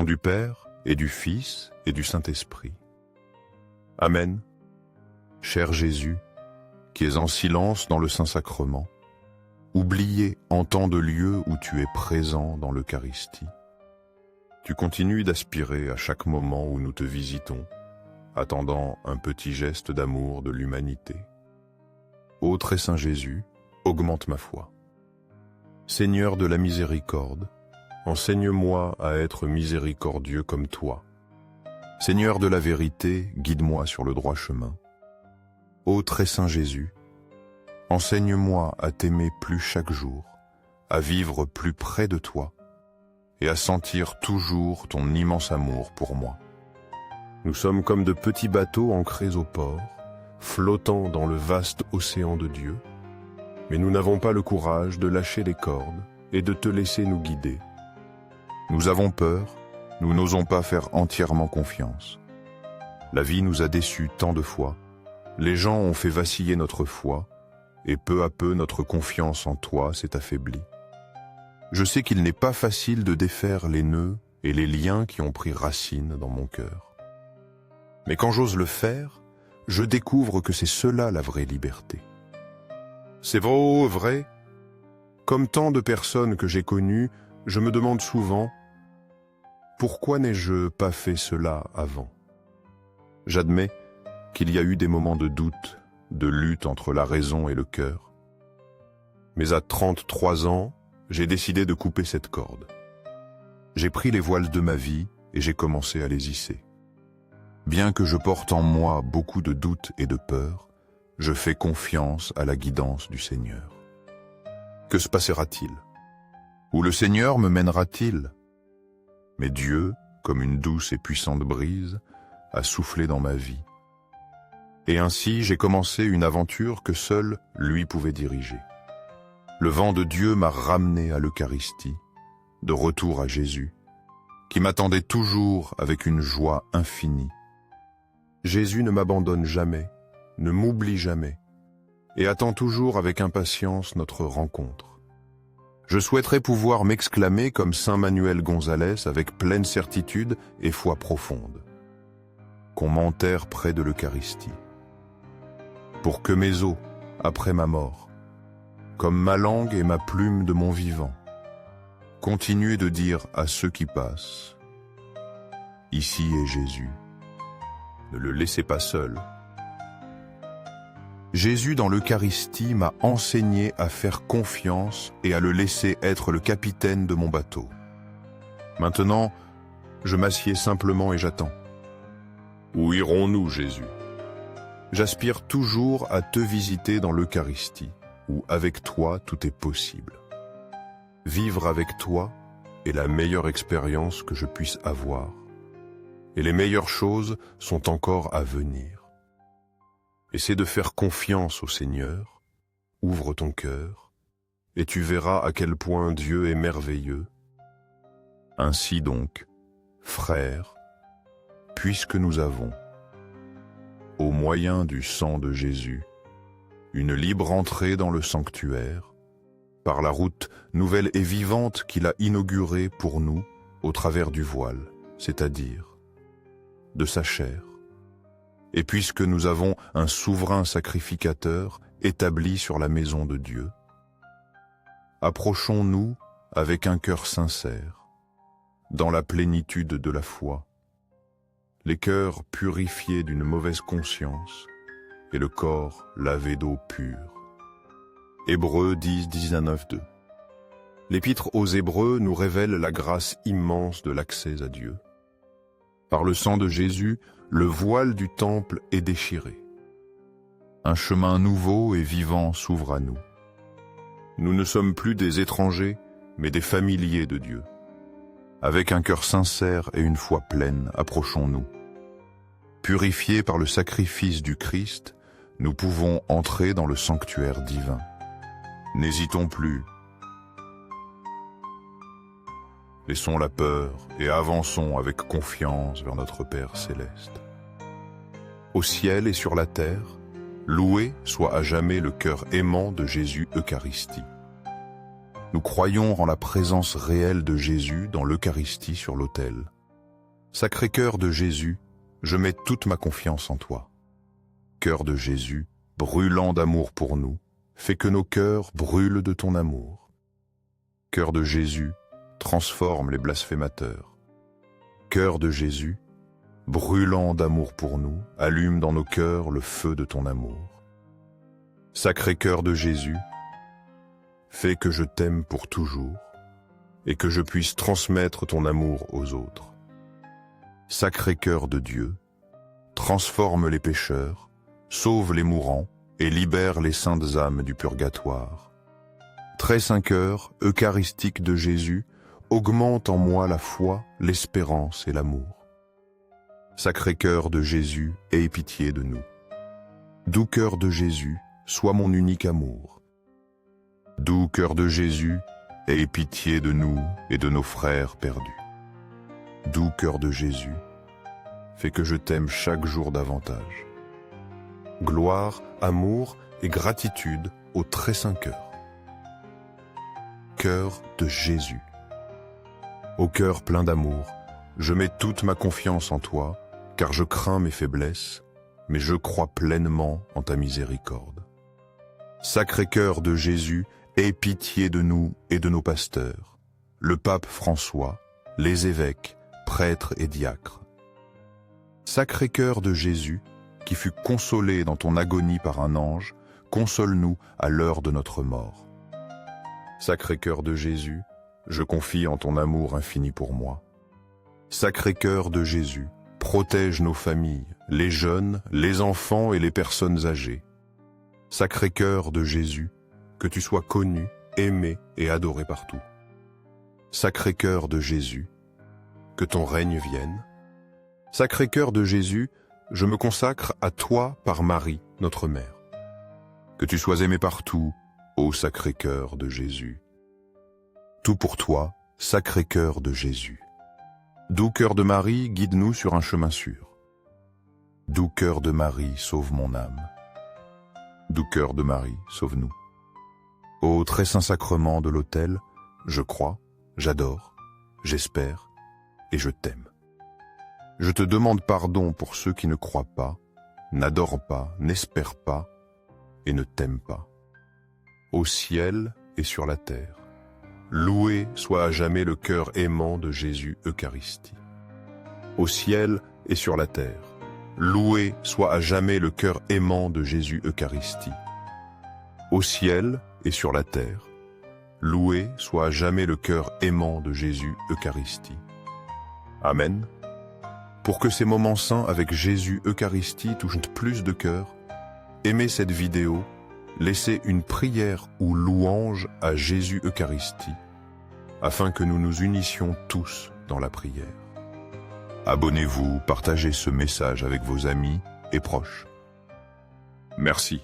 nom du Père, et du Fils, et du Saint-Esprit. Amen. Cher Jésus, qui es en silence dans le Saint-Sacrement, oublié en tant de lieux où tu es présent dans l'Eucharistie, tu continues d'aspirer à chaque moment où nous te visitons, attendant un petit geste d'amour de l'humanité. Ô très saint Jésus, augmente ma foi. Seigneur de la miséricorde, enseigne-moi à être miséricordieux comme toi. Seigneur de la vérité, guide-moi sur le droit chemin. Ô très saint Jésus, enseigne-moi à t'aimer plus chaque jour, à vivre plus près de toi et à sentir toujours ton immense amour pour moi. Nous sommes comme de petits bateaux ancrés au port, flottant dans le vaste océan de Dieu, mais nous n'avons pas le courage de lâcher les cordes et de te laisser nous guider. Nous avons peur, nous n'osons pas faire entièrement confiance. La vie nous a déçus tant de fois, les gens ont fait vaciller notre foi, et peu à peu notre confiance en toi s'est affaiblie. Je sais qu'il n'est pas facile de défaire les nœuds et les liens qui ont pris racine dans mon cœur. Mais quand j'ose le faire, je découvre que c'est cela la vraie liberté. C'est vrai. Comme tant de personnes que j'ai connues, je me demande souvent « Pourquoi n'ai-je pas fait cela avant ?» J'admets qu'il y a eu des moments de doute, de lutte entre la raison et le cœur. Mais à 33 ans, j'ai décidé de couper cette corde. J'ai pris les voiles de ma vie et j'ai commencé à les hisser. Bien que je porte en moi beaucoup de doutes et de peurs, je fais confiance à la guidance du Seigneur. Que se passera-t-il? Où le Seigneur me mènera-t-il? Mais Dieu, comme une douce et puissante brise, a soufflé dans ma vie. Et ainsi j'ai commencé une aventure que seul lui pouvait diriger. Le vent de Dieu m'a ramené à l'Eucharistie, de retour à Jésus, qui m'attendait toujours avec une joie infinie. Jésus ne m'abandonne jamais, ne m'oublie jamais, et attend toujours avec impatience notre rencontre. Je souhaiterais pouvoir m'exclamer comme saint Manuel Gonzalez avec pleine certitude et foi profonde. Qu'on m'enterre près de l'Eucharistie, pour que mes os, après ma mort, comme ma langue et ma plume de mon vivant, continuent de dire à ceux qui passent, « Ici est Jésus, ne le laissez pas seul. » Jésus dans l'Eucharistie m'a enseigné à faire confiance et à le laisser être le capitaine de mon bateau. Maintenant, je m'assieds simplement et j'attends. Où irons-nous, Jésus? J'aspire toujours à te visiter dans l'Eucharistie, où avec toi tout est possible. Vivre avec toi est la meilleure expérience que je puisse avoir, et les meilleures choses sont encore à venir. Essaie de faire confiance au Seigneur, ouvre ton cœur, et tu verras à quel point Dieu est merveilleux. Ainsi donc, frères, puisque nous avons, au moyen du sang de Jésus, une libre entrée dans le sanctuaire, par la route nouvelle et vivante qu'il a inaugurée pour nous au travers du voile, c'est-à-dire de sa chair. Et puisque nous avons un souverain sacrificateur établi sur la maison de Dieu, approchons-nous avec un cœur sincère, dans la plénitude de la foi, les cœurs purifiés d'une mauvaise conscience et le corps lavé d'eau pure. Hébreux 10, 19-2. L'Épître aux Hébreux nous révèle la grâce immense de l'accès à Dieu. Par le sang de Jésus, le voile du temple est déchiré. Un chemin nouveau et vivant s'ouvre à nous. Nous ne sommes plus des étrangers, mais des familiers de Dieu. Avec un cœur sincère et une foi pleine, approchons-nous. Purifiés par le sacrifice du Christ, nous pouvons entrer dans le sanctuaire divin. N'hésitons plus. Laissons la peur et avançons avec confiance vers notre Père céleste. Au ciel et sur la terre, loué soit à jamais le cœur aimant de Jésus Eucharistie. Nous croyons en la présence réelle de Jésus dans l'Eucharistie sur l'autel. Sacré-Cœur de Jésus, je mets toute ma confiance en toi. Cœur de Jésus, brûlant d'amour pour nous, fais que nos cœurs brûlent de ton amour. Cœur de Jésus, transforme les blasphémateurs. Cœur de Jésus, brûlant d'amour pour nous, allume dans nos cœurs le feu de ton amour. Sacré-Cœur de Jésus, fais que je t'aime pour toujours et que je puisse transmettre ton amour aux autres. Sacré-Cœur de Dieu, transforme les pécheurs, sauve les mourants et libère les saintes âmes du purgatoire. Très saint cœur eucharistique de Jésus, augmente en moi la foi, l'espérance et l'amour. Sacré-Cœur de Jésus, aie pitié de nous. Doux cœur de Jésus, sois mon unique amour. Doux cœur de Jésus, aie pitié de nous et de nos frères perdus. Doux cœur de Jésus, fais que je t'aime chaque jour davantage. Gloire, amour et gratitude au très saint cœur. Cœur de Jésus. Au cœur plein d'amour, je mets toute ma confiance en toi, car je crains mes faiblesses, mais je crois pleinement en ta miséricorde. Sacré-Cœur de Jésus, aie pitié de nous et de nos pasteurs, le pape François, les évêques, prêtres et diacres. Sacré-Cœur de Jésus, qui fut consolé dans ton agonie par un ange, console-nous à l'heure de notre mort. Sacré-Cœur de Jésus, je confie en ton amour infini pour moi. Sacré-Cœur de Jésus, protège nos familles, les jeunes, les enfants et les personnes âgées. Sacré-Cœur de Jésus, que tu sois connu, aimé et adoré partout. Sacré-Cœur de Jésus, que ton règne vienne. Sacré-Cœur de Jésus, je me consacre à toi par Marie, notre mère. Que tu sois aimé partout, ô Sacré-Cœur de Jésus. Tout pour toi, Sacré-Cœur de Jésus. Doux cœur de Marie, guide-nous sur un chemin sûr. Doux cœur de Marie, sauve mon âme. Doux cœur de Marie, sauve-nous. Ô très saint sacrement de l'autel, je crois, j'adore, j'espère et je t'aime. Je te demande pardon pour ceux qui ne croient pas, n'adorent pas, n'espèrent pas et ne t'aiment pas. Au ciel et sur la terre, loué soit à jamais le cœur aimant de Jésus Eucharistie. Au ciel et sur la terre, loué soit à jamais le cœur aimant de Jésus Eucharistie. Au ciel et sur la terre, loué soit à jamais le cœur aimant de Jésus Eucharistie. Amen. Pour que ces moments saints avec Jésus Eucharistie touchent plus de cœurs, aimez cette vidéo, laissez une prière ou louange à Jésus Eucharistie, afin que nous nous unissions tous dans la prière. Abonnez-vous, partagez ce message avec vos amis et proches. Merci.